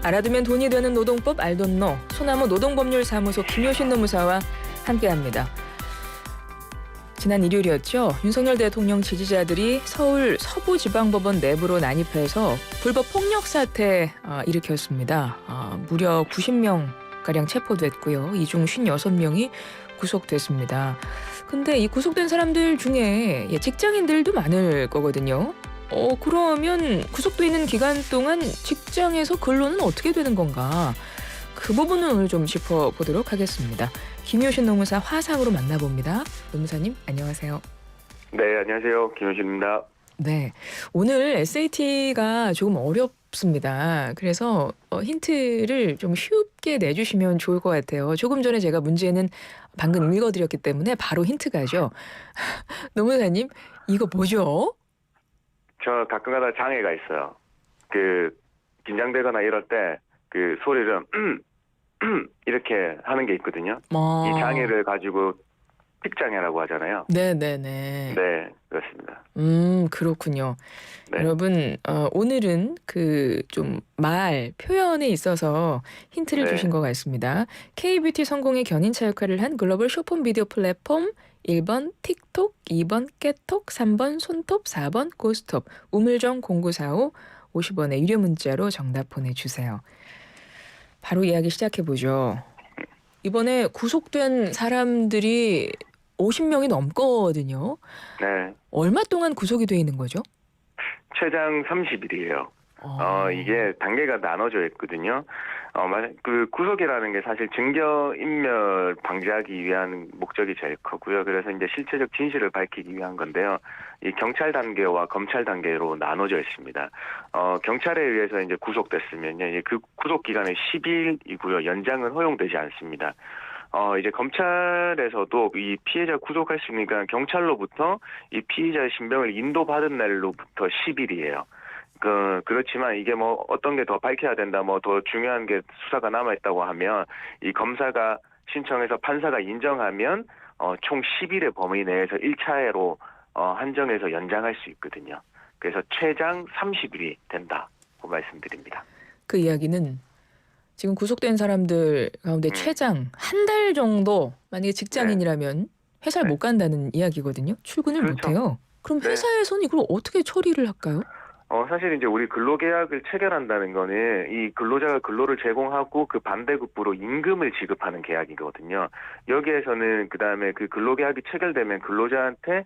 알아두면 돈이 되는 노동법 알돈노 소나무 노동법률사무소 김효신 노무사와 함께합니다. 지난 일요일이었죠. 윤석열 대통령 지지자들이 서울 서부지방법원 내부로 난입해서 불법 폭력 사태 일으켰습니다. 무려 90명가량 체포됐고요. 이 중 56명이 구속됐습니다. 근데 이 구속된 사람들 중에 직장인들도 많을 거거든요. 그러면 구속돼 있는 기간 동안 직장에서 근로는 어떻게 되는 건가? 그 부분을 오늘 좀 짚어보도록 하겠습니다. 김효신 노무사 화상으로 만나봅니다. 노무사님 안녕하세요. 네, 안녕하세요. 김효신입니다. 네, 오늘 SAT가 조금 어렵습니다. 그래서 힌트를 좀 쉽게 내주시면 좋을 것 같아요. 조금 전에 제가 문제는 방금 읽어드렸기 때문에 바로 힌트가죠. 노무사님 이거 뭐죠? 저 가끔가다 장애가 있어요. 긴장되거나 이럴 때 그 소리를 이렇게 하는 게 있거든요. 이 장애를 가지고 픽장애라고 하잖아요. 네네네. 네, 그렇습니다. 그렇군요. 네. 여러분 오늘은 그 좀 말 표현에 있어서 힌트를 네. 주신 것 같습니다. K뷰티 성공의 견인차 역할을 한 글로벌 쇼폼 비디오 플랫폼 1번 틱톡, 2번 깨톡, 3번 손톱, 4번 고스톱, 우물정 0945 50원의 유료 문자로 정답 보내주세요. 바로 이야기 시작해보죠. 이번에 구속된 사람들이 50명이 넘거든요. 네. 얼마 동안 구속이 돼 있는 거죠? 최장 30일이에요. 이게 단계가 나눠져 있거든요. 그 구속이라는 게 사실 증거 인멸 방지하기 위한 목적이 제일 크고요. 그래서 이제 실체적 진실을 밝히기 위한 건데요. 이 경찰 단계와 검찰 단계로 나눠져 있습니다. 경찰에 의해서 이제 구속됐으면요. 그 구속 기간은 10일이고요. 연장은 허용되지 않습니다. 이제 검찰에서도 이 피해자 구속할 수 있으니까 경찰로부터 이 피해자의 신병을 인도받은 날로부터 10일이에요. 그렇지만 이게 뭐 어떤 게 더 밝혀야 된다, 뭐 더 중요한 게 수사가 남아있다고 하면 이 검사가 신청해서 판사가 인정하면 총 10일의 범위 내에서 1차로 한정해서 연장할 수 있거든요. 그래서 최장 30일이 된다고 말씀드립니다. 그 이야기는 지금 구속된 사람들 가운데 최장 한 달 정도 만약에 직장인이라면 회사를 못 간다는 이야기거든요. 출근을 그렇죠. 못해요. 그럼 네. 회사에서는 이걸 어떻게 처리를 할까요? 사실 이제 우리 근로계약을 체결한다는 거는 이 근로자가 근로를 제공하고 그 반대급부로 임금을 지급하는 계약이거든요. 여기에서는 그다음에 그 근로계약이 체결되면 근로자한테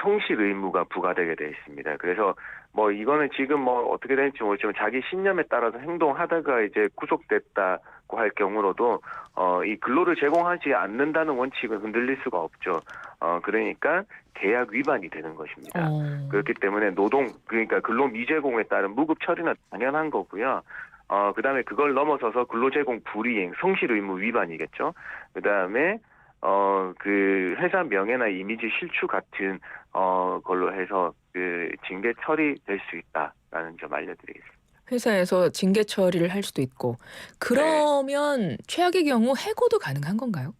성실 의무가 부과되게 돼 있습니다. 그래서 뭐 이거는 지금 뭐 어떻게 될지 모르지만 자기 신념에 따라서 행동하다가 이제 구속됐다고 할 경우로도 이 근로를 제공하지 않는다는 원칙은 흔들릴 수가 없죠. 그러니까 계약 위반이 되는 것입니다. 그렇기 때문에 그러니까 근로 미제공에 따른 무급 처리는 당연한 거고요. 그다음에 그걸 넘어서서 근로제공 불이행, 성실 의무 위반이겠죠. 그다음에 그 회사 명예나 이미지 실추 같은 걸로 해서 그 징계 처리될 수 있다라는 점 알려드리겠습니다. 회사에서 징계 처리를 할 수도 있고 그러면 최악의 경우 해고도 가능한 건가요?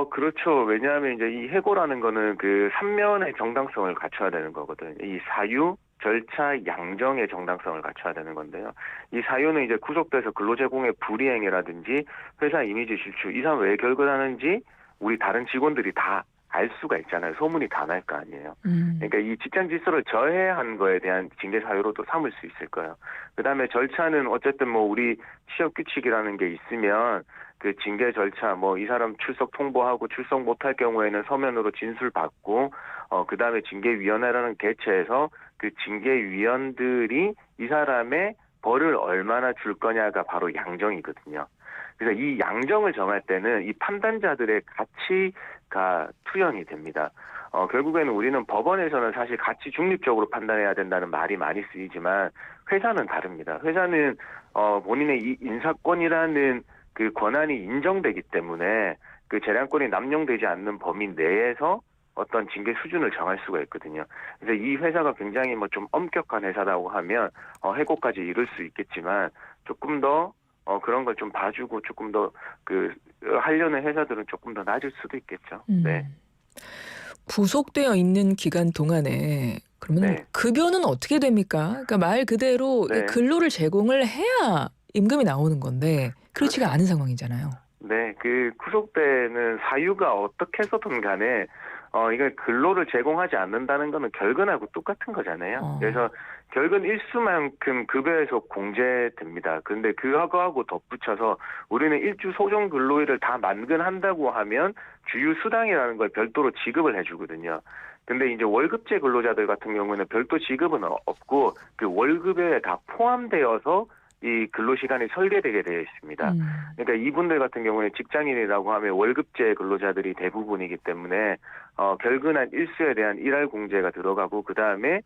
그렇죠. 왜냐하면 이제 이 해고라는 거는 그 3면의 정당성을 갖춰야 되는 거거든요. 이 사유, 절차, 양정의 정당성을 갖춰야 되는 건데요. 이 사유는 이제 구속돼서 근로제공의 불이행이라든지 회사 이미지 실추, 이 사람 왜 결근하는지 우리 다른 직원들이 다 알 수가 있잖아요. 소문이 다 날 거 아니에요. 그러니까 이 직장 질서를 저해한 거에 대한 징계 사유로도 삼을 수 있을 거예요. 그다음에 절차는 어쨌든 뭐 우리 취업 규칙이라는 게 있으면 그 징계 절차 뭐 이 사람 출석 통보하고 출석 못할 경우에는 서면으로 진술 받고 그다음에 징계위원회라는 개최해서 그 징계위원들이 이 사람의 벌을 얼마나 줄 거냐가 바로 양정이거든요. 그래서 이 양정을 정할 때는 이 판단자들의 가치가 투영이 됩니다. 결국에는 우리는 법원에서는 사실 가치 중립적으로 판단해야 된다는 말이 많이 쓰이지만 회사는 다릅니다. 회사는 본인의 이 인사권이라는 그 권한이 인정되기 때문에 그 재량권이 남용되지 않는 범위 내에서 어떤 징계 수준을 정할 수가 있거든요. 그래서 이 회사가 굉장히 뭐 좀 엄격한 회사라고 하면 해고까지 이룰 수 있겠지만 조금 더 그런 걸 좀 봐주고 조금 더 하려는 회사들은 조금 더 낮을 수도 있겠죠. 네. 구속되어 있는 기간 동안에 그러면 급여는 어떻게 됩니까? 그러니까 말 그대로 근로를 제공을 해야 임금이 나오는 건데 그렇지가 그렇죠. 않은 상황이잖아요. 네, 그 구속대는 사유가 어떻게 해서든 간에 이걸 근로를 제공하지 않는다는 거는 결근하고 똑같은 거잖아요. 어. 그래서 결근 일수만큼 급여에서 공제됩니다. 그런데 그거하고 덧붙여서 우리는 일주 소정 근로일을 다 만근한다고 하면 주휴 수당이라는 걸 별도로 지급을 해주거든요. 근데 이제 월급제 근로자들 같은 경우에는 별도 지급은 없고 그 월급에 다 포함되어서 이 근로시간이 설계되게 되어 있습니다. 그러니까 이분들 같은 경우에 직장인이라고 하면 월급제 근로자들이 대부분이기 때문에 결근한 일수에 대한 일할 공제가 들어가고 그 다음에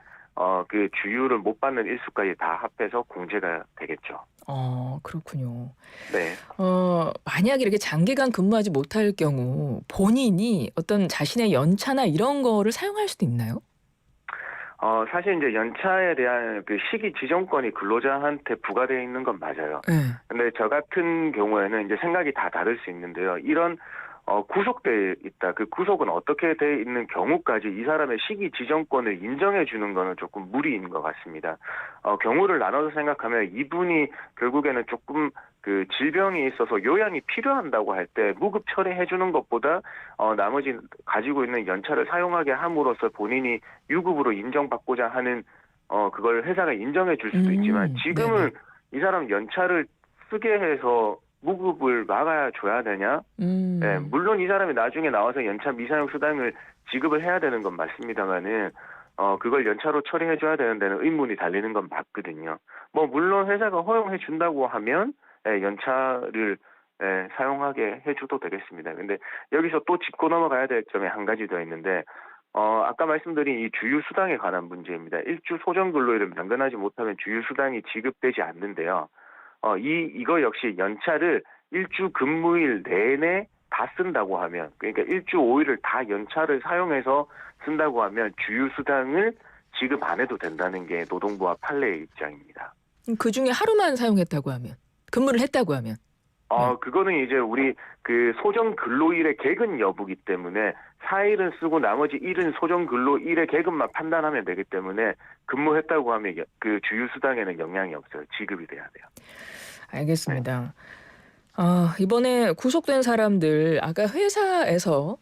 그 주휴를 못 받는 일수까지 다 합해서 공제가 되겠죠. 그렇군요. 네. 만약에 이렇게 장기간 근무하지 못할 경우 본인이 어떤 자신의 연차나 이런 거를 사용할 수도 있나요? 사실 이제 연차에 대한 그 시기 지정권이 근로자한테 부과되어 있는 건 맞아요. 네. 근데 저 같은 경우에는 이제 생각이 다 다를 수 있는데요. 이런 구속돼 있다. 그 구속은 어떻게 돼 있는 경우까지 이 사람의 시기 지정권을 인정해 주는 거는 조금 무리인 것 같습니다. 경우를 나눠서 생각하면 이분이 결국에는 조금 그 질병이 있어서 요양이 필요한다고 할 때 무급 처리해 주는 것보다 나머지 가지고 있는 연차를 사용하게 함으로써 본인이 유급으로 인정받고자 하는 그걸 회사가 인정해 줄 수도 있지만 지금은 네네. 이 사람 연차를 쓰게 해서 무급을 막아야 줘야 되냐? 네, 물론 이 사람이 나중에 나와서 연차 미사용 수당을 지급을 해야 되는 건 맞습니다만은 그걸 연차로 처리해 줘야 되는 데는 의문이 달리는 건 맞거든요. 뭐 물론 회사가 허용해 준다고 하면 연차를 사용하게 해줘도 되겠습니다. 근데 여기서 또 짚고 넘어가야 될 점이 한 가지 더 있는데 아까 말씀드린 이 주휴 수당에 관한 문제입니다. 일주 소정 근로일을 만근하지 못하면 주휴 수당이 지급되지 않는데요. 이거 역시 연차를 일주 근무일 내내 다 쓴다고 하면, 그러니까 일주 5일을 다 연차를 사용해서 쓴다고 하면 주휴 수당을 지급 안 해도 된다는 게 노동부와 판례의 입장입니다. 그 중에 하루만 사용했다고 하면, 근무를 했다고 하면. 그거는 이제 우리 그 소정 근로일의 개근 여부기 때문에 4일은 쓰고 나머지 일은 소정 근로일의 개근만 판단하면 되기 때문에 근무했다고 하면 그 주휴 수당에는 영향이 없어요. 지급이 돼야 돼요. 알겠습니다. 이번에 구속된 사람들 아까 회사에서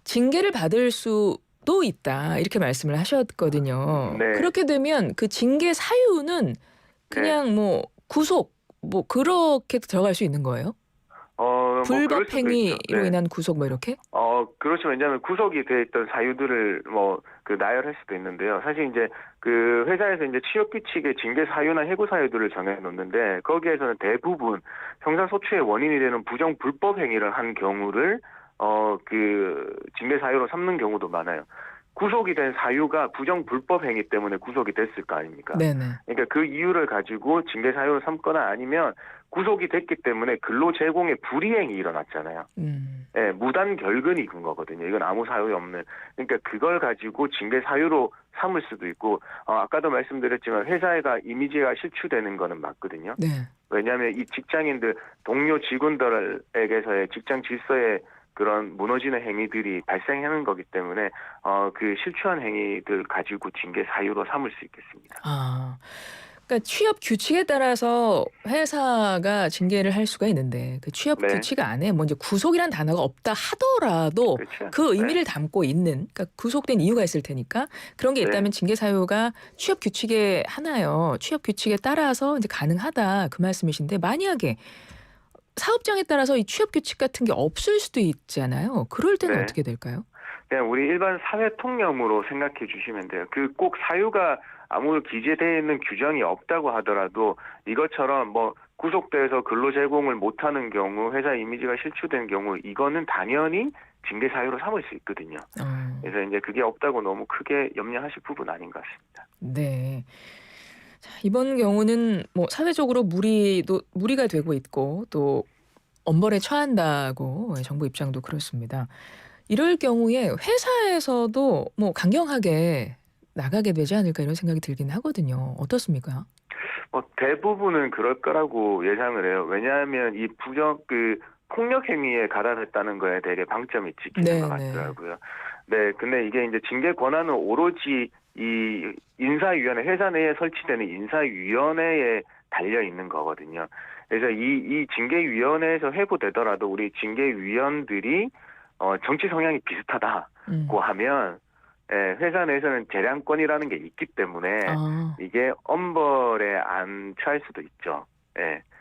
징계를 받을 수도 있다 이렇게 말씀을 하셨거든요. 네. 그렇게 되면 그 징계 사유는 그냥 뭐 구속 뭐 그렇게 들어갈 수 있는 거예요? 뭐 그럴 불법 수도 행위로 있죠. 네. 인한 구속 뭐 이렇게? 그렇죠. 왜냐하면 구속이 돼 있던 사유들을 나열할 수도 있는데요. 사실 이제 그 회사에서 이제 취업 규칙의 징계 사유나 해고 사유들을 정해 놓는데 거기에서는 대부분 형사소추의 원인이 되는 부정 불법 행위를 한 경우를 그 징계 사유로 삼는 경우도 많아요. 구속이 된 사유가 부정 불법 행위 때문에 구속이 됐을 거 아닙니까? 네네. 그러니까 그 이유를 가지고 징계 사유로 삼거나 아니면 구속이 됐기 때문에 근로 제공에 불이행이 일어났잖아요. 예, 무단 결근이 근 거거든요. 이건 아무 사유 없는. 그러니까 그걸 가지고 징계 사유로 삼을 수도 있고, 아까도 말씀드렸지만 회사가 이미지가 실추되는 거는 맞거든요. 네. 왜냐하면 이 직장인들, 동료 직원들에게서의 직장 질서에 그런 무너지는 행위들이 발생하는 거기 때문에 그 실추한 행위들 가지고 징계 사유로 삼을 수 있겠습니다. 그러니까 취업 규칙에 따라서 회사가 징계를 할 수가 있는데 그 취업 네. 규칙 안에 뭐 이제 구속이란 단어가 없다 하더라도 그렇죠. 그 네. 의미를 담고 있는 그러니까 구속된 이유가 있을 테니까 그런 게 네. 있다면 징계 사유가 취업 규칙에 하나요. 취업 규칙에 따라서 이제 가능하다 그 말씀이신데 만약에 사업장에 따라서 이 취업 규칙 같은 게 없을 수도 있잖아요. 그럴 때는 네. 어떻게 될까요? 그냥 우리 일반 사회 통념으로 생각해 주시면 돼요. 그 꼭 사유가 아무 기재되어 있는 규정이 없다고 하더라도 이것처럼 뭐 구속돼서 근로 제공을 못하는 경우, 회사 이미지가 실추된 경우 이거는 당연히 징계 사유로 삼을 수 있거든요. 그래서 이제 그게 없다고 너무 크게 염려하실 부분 아닌 것 같습니다. 네. 자, 이번 경우는 뭐 사회적으로 무리가 되고 있고 또 엄벌에 처한다고 정부 입장도 그렇습니다. 이럴 경우에 회사에서도 뭐 강경하게 나가게 되지 않을까 이런 생각이 들긴 하거든요. 어떻습니까? 대부분은 그럴 거라고 예상을 해요. 왜냐하면 이 폭력 행위에 가담했다는 거에 되게 방점이 찍히는 것 같더라고요. 네, 근데 이게 이제 징계 권한은 오로지 이 인사위원회, 회사 내에 설치되는 인사위원회에 달려 있는 거거든요. 그래서 이 징계위원회에서 해고되더라도 우리 징계위원들이 정치 성향이 비슷하다고 하면 회사 내에서는 재량권이라는 게 있기 때문에 이게 엄벌에 안 처할 수도 있죠.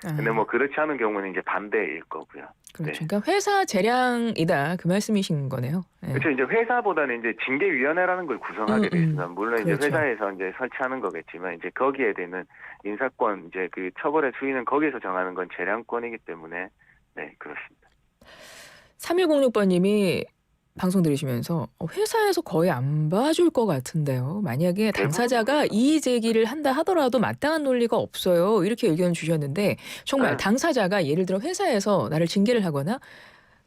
근데 뭐 그렇지 않은 경우는 이제 반대일 거고요. 그렇죠. 그러니까 회사 재량이다 그 말씀이신 거네요. 그렇죠. 이제 회사보다는 이제 징계위원회라는 걸 구성하게 돼 있습니다. 물론 그렇죠. 이제 회사에서 이제 설치하는 거겠지만 이제 거기에 되는 인사권 이제 그 처벌의 수위는 거기에서 정하는 건 재량권이기 때문에 네 그렇습니다. 3106번님이 방송 들으시면서 회사에서 거의 안 봐줄 것 같은데요. 만약에 당사자가 이의 제기를 한다 하더라도 마땅한 논리가 없어요. 이렇게 의견 주셨는데 정말 당사자가 예를 들어 회사에서 나를 징계를 하거나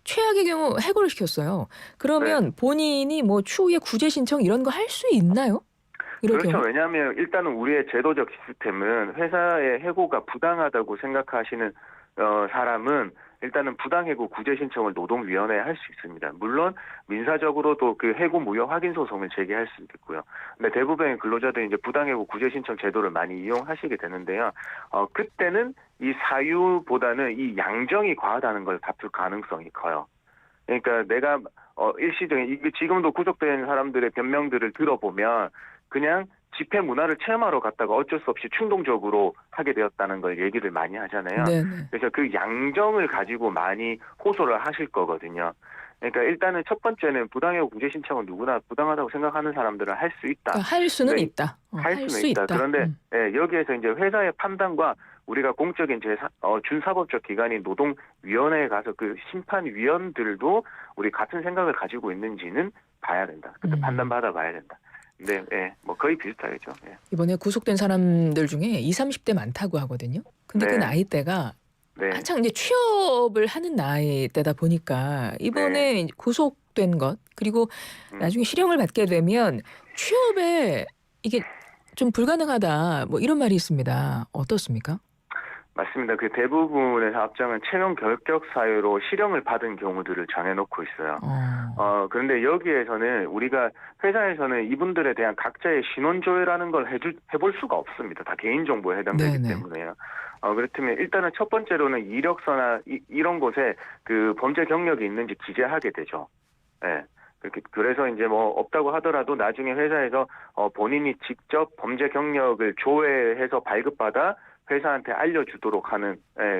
최악의 경우 해고를 시켰어요. 그러면 본인이 뭐 추후에 구제 신청 이런 거 할 수 있나요? 그렇죠. 경우? 왜냐하면 일단은 우리의 제도적 시스템은 회사의 해고가 부당하다고 생각하시는 사람은 일단은 부당해고 구제 신청을 노동위원회에 할 수 있습니다. 물론 민사적으로도 그 해고 무효 확인 소송을 제기할 수 있고요. 근데 대부분의 근로자들이 이제 부당해고 구제 신청 제도를 많이 이용하시게 되는데요. 그때는 이 사유보다는 이 양정이 과하다는 걸 다툴 가능성이 커요. 그러니까 내가 일시적인 지금도 구속된 사람들의 변명들을 들어보면 그냥 집회 문화를 체험하러 갔다가 어쩔 수 없이 충동적으로 하게 되었다는 걸 얘기를 많이 하잖아요. 네네. 그래서 그 양정을 가지고 많이 호소를 하실 거거든요. 그러니까 일단은 첫 번째는 부당해고 구제 신청은 누구나 부당하다고 생각하는 사람들은 할 수 있다. 그러니까 할 수는 있다. 할 수는 있다. 그런데 여기에서 이제 회사의 판단과 우리가 공적인 준사법적 기관인 노동위원회에 가서 그 심판위원들도 우리 같은 생각을 가지고 있는지는 봐야 된다. 그때 판단받아 봐야 된다. 네, 뭐 거의 비슷하겠죠. 이번에 구속된 사람들 중에 20, 30대 많다고 하거든요. 근데 그 나이대가 한창 이제 취업을 하는 나이대다 보니까 이번에 구속된 것 그리고 나중에 실형을 받게 되면 취업에 이게 좀 불가능하다 뭐 이런 말이 있습니다. 어떻습니까? 맞습니다. 그 대부분의 사업장은 채용 결격 사유로 실형을 받은 경우들을 정해놓고 있어요. 그런데 여기에서는 우리가 회사에서는 이분들에 대한 각자의 신원조회라는 걸 해볼 수가 없습니다. 다 개인정보에 해당되기 때문에요. 그렇다면 일단은 첫 번째로는 이력서나 이런 곳에 그 범죄 경력이 있는지 기재하게 되죠. 그래서 이제 뭐 없다고 하더라도 나중에 회사에서 본인이 직접 범죄 경력을 조회해서 발급받아 회사한테 알려주도록 하는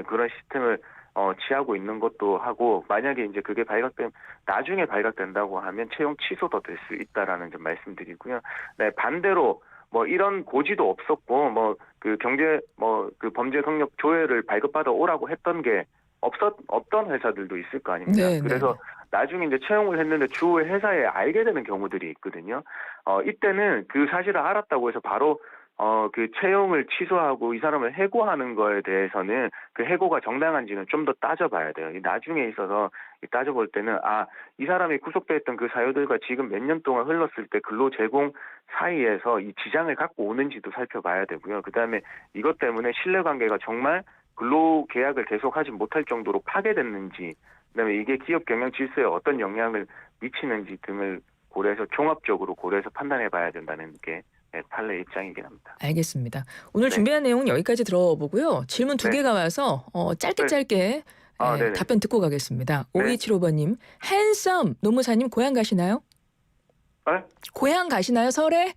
그런 시스템을 취하고 있는 것도 하고 만약에 이제 그게 나중에 발각된다고 하면 채용 취소도 될 수 있다라는 점 말씀드리고요. 네, 반대로 뭐 이런 고지도 없었고 뭐 그 그 범죄 경력 조회를 발급받아 오라고 했던 게 없던 회사들도 있을 거 아닙니까? 그래서 나중에 이제 채용을 했는데 추후에 회사에 알게 되는 경우들이 있거든요. 이때는 그 사실을 알았다고 해서 바로 그 채용을 취소하고 이 사람을 해고하는 거에 대해서는 그 해고가 정당한지는 좀 더 따져봐야 돼요. 나중에 있어서 따져볼 때는 이 사람이 구속됐던 그 사유들과 지금 몇 년 동안 흘렀을 때 근로 제공 사이에서 이 지장을 갖고 오는지도 살펴봐야 되고요. 그다음에 이것 때문에 신뢰관계가 정말 근로 계약을 계속하지 못할 정도로 파괴됐는지, 그다음에 이게 기업 경영 질서에 어떤 영향을 미치는지 등을 고려해서 종합적으로 고려해서 판단해봐야 된다는 게 판례 입장이긴 합니다. 알겠습니다. 오늘 준비한 내용은 여기까지 들어보고요. 질문 2개가 와서 짧게 답변 듣고 가겠습니다. 5275번님, 핸섬 노무사님 고향 가시나요? 고향 가시나요? 설에?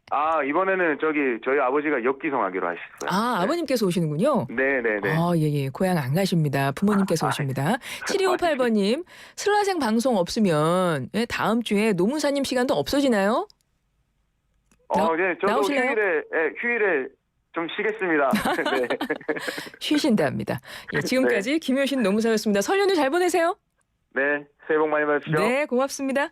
이번에는 저희 아버지가 역기송하기로 하셨어요. 아버님께서 오시는군요. 네네네. 예. 고향 안 가십니다. 부모님께서 오십니다. 7258번님, 슬라생 방송 없으면 다음 주에 노무사님 시간도 없어지나요? 저도 휴일에 좀 쉬겠습니다. 네. 쉬신답니다. 지금까지 김효신 노무사였습니다. 설 연휴 잘 보내세요. 네, 새해 복 많이 받으십시오. 네, 고맙습니다.